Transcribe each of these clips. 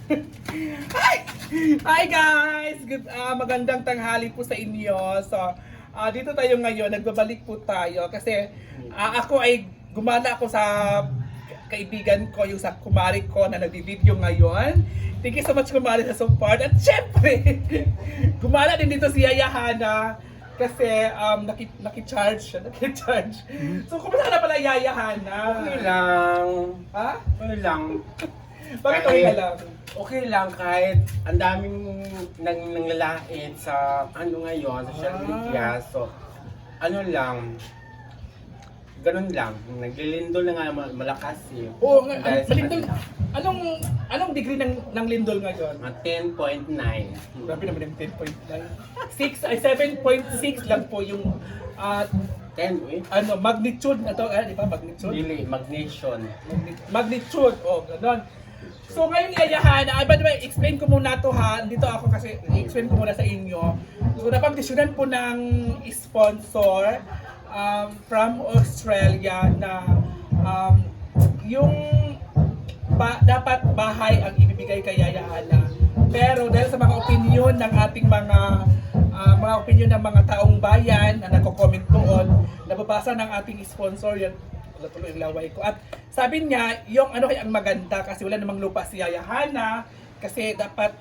Hi! Hi guys! Magandang tanghali po sa inyo. So, dito tayo ngayon, nagbabalik po tayo kasi ako ay gumala ako sa kaibigan ko, yung sa kumari ko na nagbi-video ngayon. Thank you so much kumari sa support. At syempre, gumala din dito si Yaya Hana kasi naki-charge siya, naki-charge. So, kumusta ka na pala Yaya Hana? Okay lang. Ha? Okay lang. Bakit okay ka lang? Okay lang kahit ang daming nanglalait sa ano ngayon, sa social media. So, ano lang, ganun lang. Naglilindol na nga malakas eh. Oo, Dahil sa lindol. kanila. Anong degree ng lindol ngayon? Mga 10.9. Grabe naman yung 10.9. 6 ay 7.6 lang po yung 10, eh? magnitude na to, di ba? Magnitude? Dili, magnesium. Magnitude, ganon. So ngayon Yayahan, by the way, explain ko muna to ha. Dito ako kasi explain ko muna sa inyo. So napagdesisyonan po ng sponsor from Australia na yung dapat bahay ang ibibigay kay Yayahan. Pero dahil sa mga opinion ng ating mga opinion ng mga taong bayan na nagko-comment doon, nababasa ng ating sponsor yan. Tuloy ang laway ko. At sabi niya, yung ano kaya ang maganda kasi wala namang lupa si Yaya Hana kasi dapat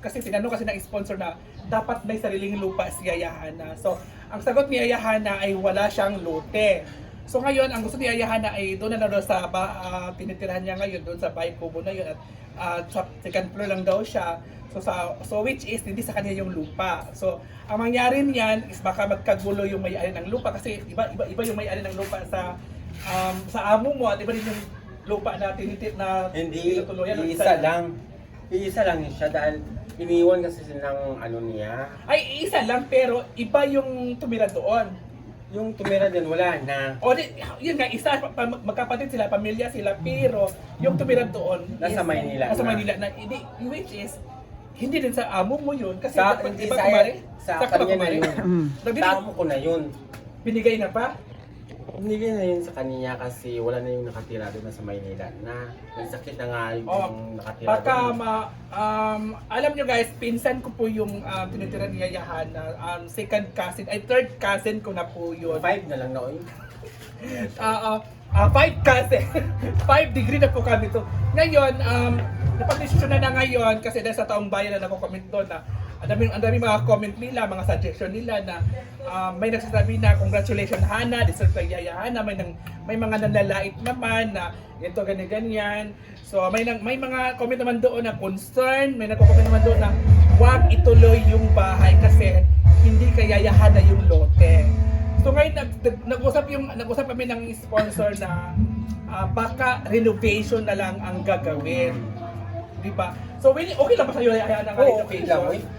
kasi tinanong kasi ng sponsor na dapat may sariling lupa si Yaya Hana. So, ang sagot ni Yaya Hana ay wala siyang lote. So ngayon, ang gusto ni Yaya Hana ay doon na doon sa tinitirahan niya ngayon doon sa bahay kubo na yun at sa second floor lang daw siya. So which is hindi sa kanya yung lupa. So ang mangyari niyan is baka magkagulo yung may-ari ng lupa kasi iba yung may-ari ng lupa sa amo mo at iba rin yung lupa na tinitit na Hindi, tinutuluyan. iisa lang. Iisa lang siya dahil iniwan kasi silang ano niya. Ay, isa lang pero iba yung tumira doon. Yung tumira din wala na. O yun nga, isa, magkapatid sila, pamilya sila, pero yung tumira doon Nasa Maynila Nasa na. Maynila na. Which is, hindi din sa amo mo yun. Kasi Sa, dapat, hindi iba sa, kumari. sa Saka ba kanya na kumari? yun. Tamo ko na yun. Binigay na pa? Binigay na yun sa kanya kasi wala na yung nakatira doon sa Maynila na nagsakit na nga yung nakatira Baka doon. alam nyo guys, pinsan ko po yung tinitira ni Yayahan na second cousin, ay third cousin ko na po yun. 5 na lang na yun. 5 cousin, 5 degree na po kami to. Ngayon, napag-desisyon na ngayon kasi dahil sa taong bayan na nako-comment doon na ang dami mga comment nila, mga suggestion nila na may nagsasabi na congratulations Hana, deserve kay Yaya Hana, may mga nanlalait naman na ito ganyan. So may mga comment naman doon na concern, may nagko-comment naman doon na wag ituloy yung bahay kasi hindi kay Yaya Hana yung lote. So ngayon nag-usap kami ng sponsor na baka renovation na lang ang gagawin. Di ba? So okay lang ba sa'yo Yaya Hana Oo, okay lang. renovation?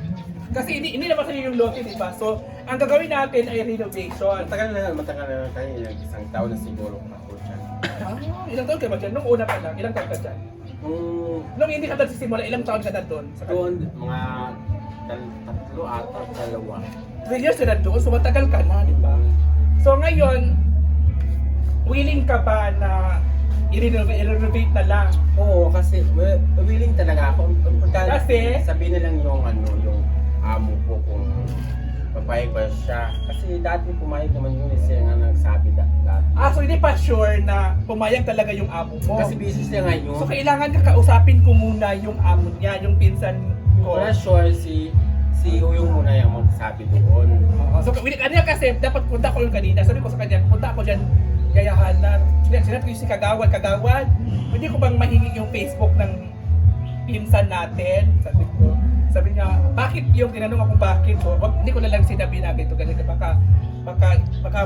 Kasi hindi naman sa'yo yung lote, di ba? So, ang gagawin natin ay renovation. Matagal na tayo, isang taon na siguro ako dyan. Ilang taon ka ba dyan? Nung una pa lang, ilang taon ka dyan? Nung hindi ka nagsisimula, ilang taon ka na doon? Doon, mga tatlo ata, dalawa. 3 years ka na doon, so matagal ka na, di ba? So ngayon, willing ka ba na i-renovate na lang? Oo, kasi willing talaga ako. Kasi? Sabihin na lang yung amo ko kung papayag ba siya. Kasi dati pumayag naman yun, siya nga nagsabi dati. So hindi pa sure na pumayag talaga yung amo mo? Kasi busy siya ngayon. So kailangan kakausapin ko muna yung amo niya, yung pinsan ko. Wala sure si Uyong muna yung magsabi doon. So kanina kasi dapat punta ko yung kanina. Sabi ko sa kanya, punta ako dyan, Yayahan na. Sinabi ko si Kagawad, pwede ko bang mahingi yung Facebook ng pinsan natin? Sabi niya, bakit yung tinanong ako bakit? So, hindi ko na lang sinabi na ganito, ganito. Baka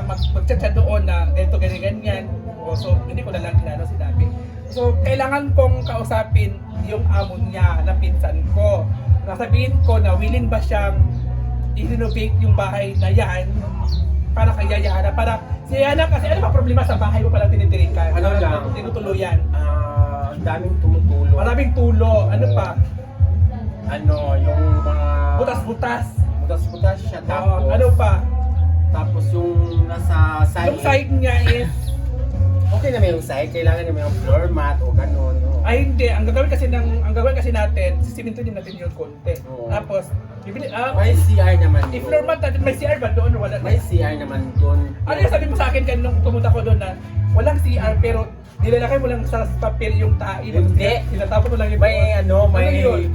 mag-chat siya doon na ganito, ganyan. So, hindi ko na lang sinabi. So, kailangan kong kausapin yung amo niya na pinsan ko. Nasabihin ko na willing ba siyang i-renovate yung bahay na yan para kay Yaya Hana. Para si Yaya Hana kasi ano ba problema sa bahay mo palang tinitirikan? Ano lang? Tinutuluyan. Ang daming tumutulong. Maraming tulo. Ano pa? Yung mga... Butas-butas. Butas-butas siya. Tapos, Ano pa? tapos yung nasa side. Yung side niya is Okay na may yung side, kailangan na may yung floor mat o gano'n. No? Ay hindi, ang gagawin kasi natin, sisimintunin natin yung konti. Oo. Tapos, bibili, May CR naman i-floor mat natin, may CR ba doon o wala? May CR naman doon. Ano yung sabi mo sa akin kanina nung pumunta ko doon na walang CR pero nilalakay mo lang sa papel yung tae. Hindi. Tinatapon mo lang yung May may yun?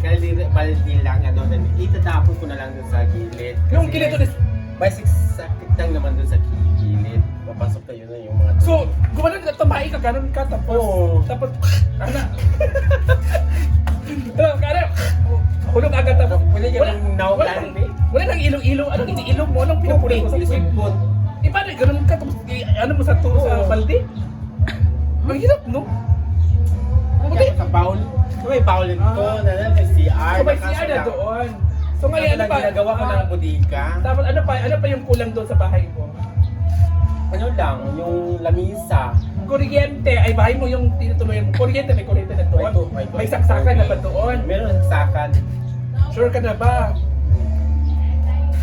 baldi lang, itatapon ko na lang doon sa gilid. Yung Kasi gilid doon is, may siksakit lang naman doon sa gilid. Papasok kayo na yung mga so, gumanon ka, tumahi ka, ganun ka, tapos, Oo. tapos, ano? Kaya, hulog agad tapos, Wala yung naulan, eh. wala nang ilong-ilong, anong iniilong mo, anong pinapulong mo sa Yung sipot. Paano, ganun ka, tapos, ano mo sa Oo. balde? Ang hirap, no? Kaya sa bowl, may bowl ito, may CR. So, may CR na doon. So, ngayon, ano pa? Ginagawa ko ng bodega. Tapos, ano pa yung kulang doon sa bahay mo? Ano lang, yung lamisa. Kuryente, ay bahay mo yung tinutuloyan mo. Kuryente, may kuryente na doon. May saksakan na ba doon? Meron saksakan. Sure ka na ba?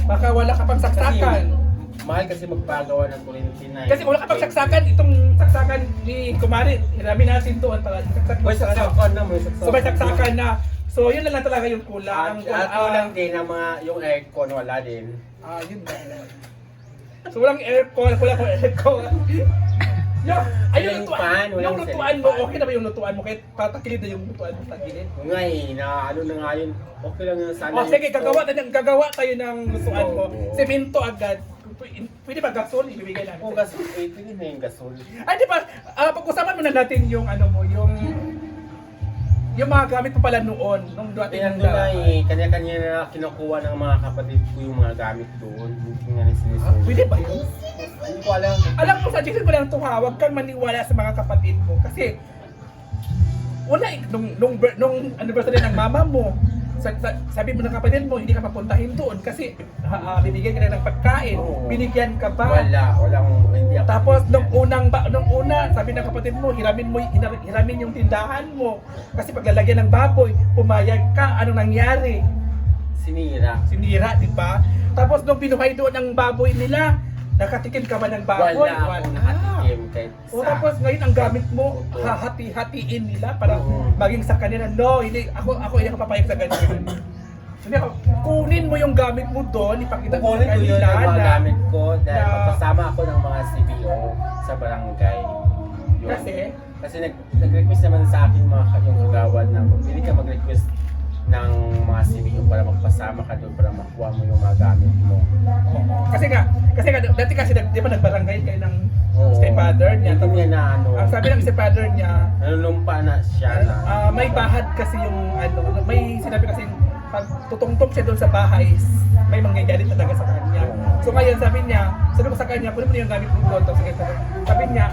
Baka wala ka pang saksakan. Mahal kasi magpagawa ng kuryente na. Kasi wala ka pang saksakan, itong saksakan ni Kumari, hiramin natin doon para saksak May saksakan na, may saksakan. So may saksakan na. So yun na lang talaga yung kulang. At kulang din ang mga, yung aircon, wala din. Yun na. So walang aircon, wala akong aircon. Walang fan, walang yung lutuan ceiling mo, fan. okay na ba yung lutuan mo? Kahit patakilid na yung lutuan mo, takilid. Nga na ano na nga yun, okay lang yun sana. Sige, gagawa tayo ng lutuan mo. Oo. Semento agad. Pwede ba gasol? Ibibigay natin. Oo, gasol, pwede na yung gasol. Ay, di ba, pag-usapan muna natin yung ano mo, yung mga gamit mo pala noon, nung dumating Kaya doon na kanya-kanya na kinukuha ng mga kapatid ko yung mga gamit doon. Hindi nga na sinusunod. Pwede ba yun? Hindi ko alam. Alam mo, suggestion ko lang ito ha, huwag kang maniwala sa mga kapatid mo. Kasi, wala nung anniversary ng mama mo, sabi mo ng kapatid mo, hindi ka papuntahin doon kasi bibigyan ka na ng pagkain, Oo. binigyan ka ba? Walang, hindi ako. Tapos nung una, sabi ng kapatid mo, hiramin yung tindahan mo. Kasi paglalagyan ng baboy, pumayag ka, anong nangyari? Sinira. Sinira, di ba? Tapos nung binuhay doon ang baboy nila, nakatikim ka ba ng baboy? Wala akong nakatikim kahit O tapos ngayon ang gamit mo, Oo. hahati-hatiin nila para Oo. maging sa kanila. No, hindi, ako hindi ako papayag sa ganyan. Hindi ako, kunin mo yung gamit mo doon, ipakita mo Kukunin sa ko yun kanila ang mga na, gamit ko dahil na- magkasama ako ng mga CBO sa barangay. Yun. Kasi, nag-request naman sa akin mga kanyang kagawad na pili ka mag-request ng mga CBO para magpasama ka doon para makuha mo yung mga gamit mo. kasi nga, dati kasi, di ba nagbarangay kayo ng Oo. stepfather niya. Hindi niya na ano, Ang sabi ng stepfather niya, nanunumpa na siya na. may bahad kasi yung may sinabi kasi pag tutungtong siya doon sa bahay, may mangyayari talaga sa kanya. So ngayon sabi ko sa kanya, kunin mo na yung gamit mo doon. Tapos sabi niya,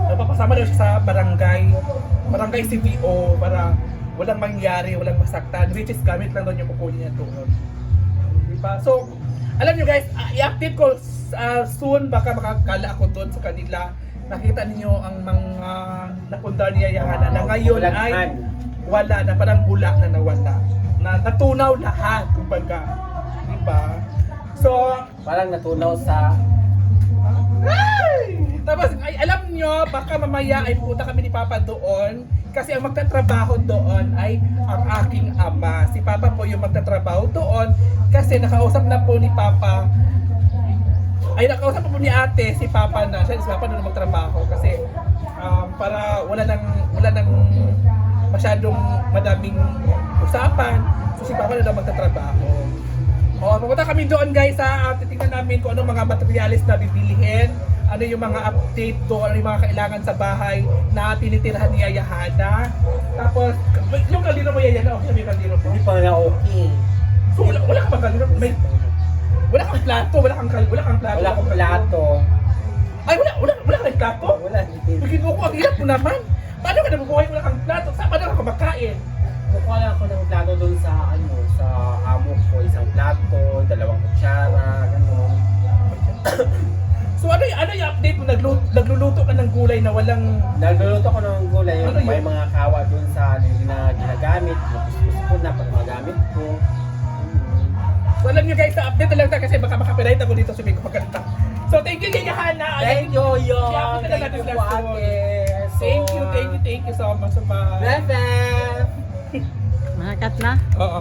napapasama daw siya sa barangay CBO para walang mangyari, walang masaktan, which is gamit lang doon yung kukunin niya doon. Diba? So, alam nyo guys, i-update ko soon, baka makakala ako doon sa kanila. Nakita niyo ang mga napundar ni Yaya Hana na ngayon ay wala na, parang bula na nawala. Na natunaw lahat, kumbaga. Diba? So, Parang natunaw sa tapos, alam nyo, baka mamaya ay pupunta kami ni Papa doon kasi ang magtatrabaho doon ay ang aking ama. Si Papa po yung magtatrabaho doon kasi nakausap na po ni Papa nakausap po ni ate si Papa na si Papa na magtrabaho kasi para wala nang masyadong madaming usapan, so si Papa na magtatrabaho. Pupunta kami doon guys titingnan namin kung ano mga materialis na bibilihin, ano yung mga update doon, ano yung mga kailangan sa bahay na tinitirhan ni Yaya Hana. Tapos, yung kaldero mo Yaya na, okay na yung kaldero mo? hindi pa na okay. So, wala ka bang kaldero? Wala kang plato, wala kang plato. Wala akong plato. Ay, wala kang plato? Wala. Bigyan mo ko, ang hirap mo naman. Paano ka nabubuhay wala kang plato? Saan paano ka kumakain? Kukuha lang ako ng plato doon sa sa amo ko, isang plato, 2 kutsara, gano'n. So ano yung update mo? Nagluluto ka ng gulay na walang... Nagluluto ko ng gulay, Ano may yun? mga kawa doon sa ginagamit, nakuskus ko na para magamit ko. So alam nyo guys, sa update na lang tayo kasi baka makapiright ako dito sabihin ko pagkanta. So thank you Yaya Hana. Thank you, Yoy! kasama sa bahay. BFF! Mahakat na. Oo.